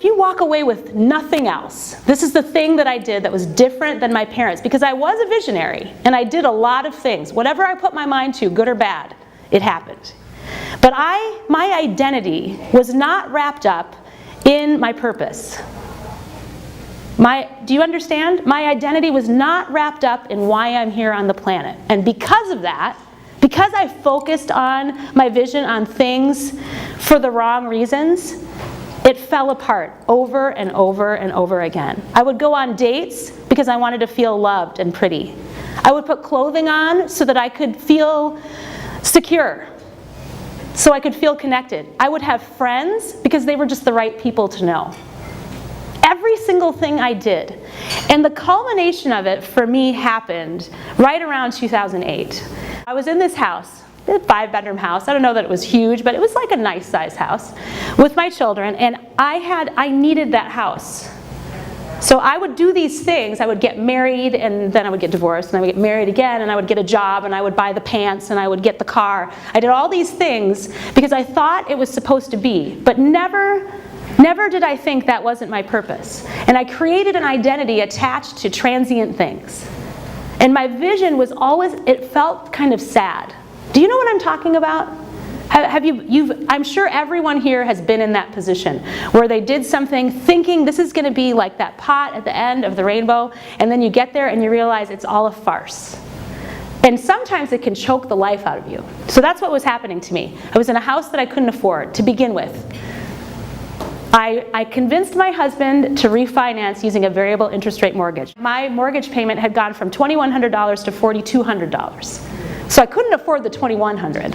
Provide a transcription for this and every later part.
If you walk away with nothing else, this is the thing that I did that was different than my parents, because I was a visionary and I did a lot of things. Whatever I put my mind to, good or bad, it happened. But my identity was not wrapped up in my purpose. Do you understand? My identity was not wrapped up in why I'm here on the planet. And because of that, because I focused on my vision on things for the wrong reasons, it fell apart over and over and over again. I would go on dates because I wanted to feel loved and pretty. I would put clothing on so that I could feel secure, so I could feel connected. I would have friends because they were just the right people to know. Every single thing I did. And the culmination of it for me happened right around 2008. I was in this house, a 5-bedroom house. I don't know that it was huge, but it was like a nice size house with my children, and I needed that house. So I would do these things. I would get married, and then I would get divorced, and I would get married again, and I would get a job, and I would buy the pants, and I would get the car. I did all these things because I thought it was supposed to be, but never did I think that wasn't my purpose. And I created an identity attached to transient things. And my vision was always, it felt kind of sad. Do you know what I'm talking about? I'm sure everyone here has been in that position where they did something thinking this is going to be like that pot at the end of the rainbow, and then you get there and you realize it's all a farce. And sometimes it can choke the life out of you. So that's what was happening to me. I was in a house that I couldn't afford to begin with. I convinced my husband to refinance using a variable interest rate mortgage. My mortgage payment had gone from $2,100 to $4,200. So I couldn't afford the $2,100.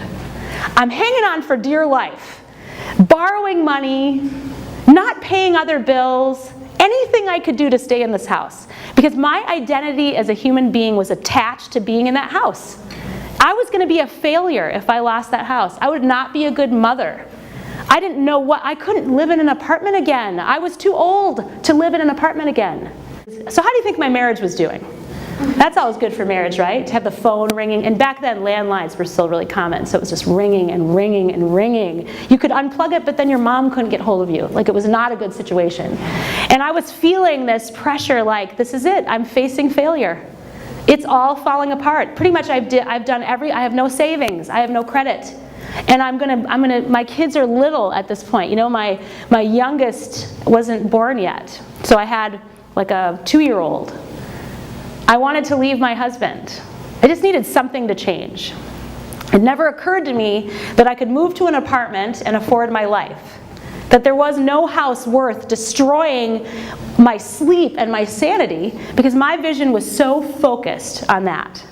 I'm hanging on for dear life, borrowing money, not paying other bills, anything I could do to stay in this house. Because my identity as a human being was attached to being in that house. I was going to be a failure if I lost that house. I would not be a good mother. I didn't know I couldn't live in an apartment again. I was too old to live in an apartment again. So how do you think my marriage was doing? That's always good for marriage, right? To have the phone ringing. And back then, landlines were still really common, so it was just ringing and ringing and ringing. You could unplug it, but then your mom couldn't get hold of you. Like, it was not a good situation. And I was feeling this pressure, like, this is it. I'm facing failure. It's all falling apart. Pretty much I have no savings. I have no credit. And my kids are little at this point. You know, my youngest wasn't born yet. So I had like a 2-year-old. I wanted to leave my husband. I just needed something to change. It never occurred to me that I could move to an apartment and afford my life. That there was no house worth destroying my sleep and my sanity, because my vision was so focused on that.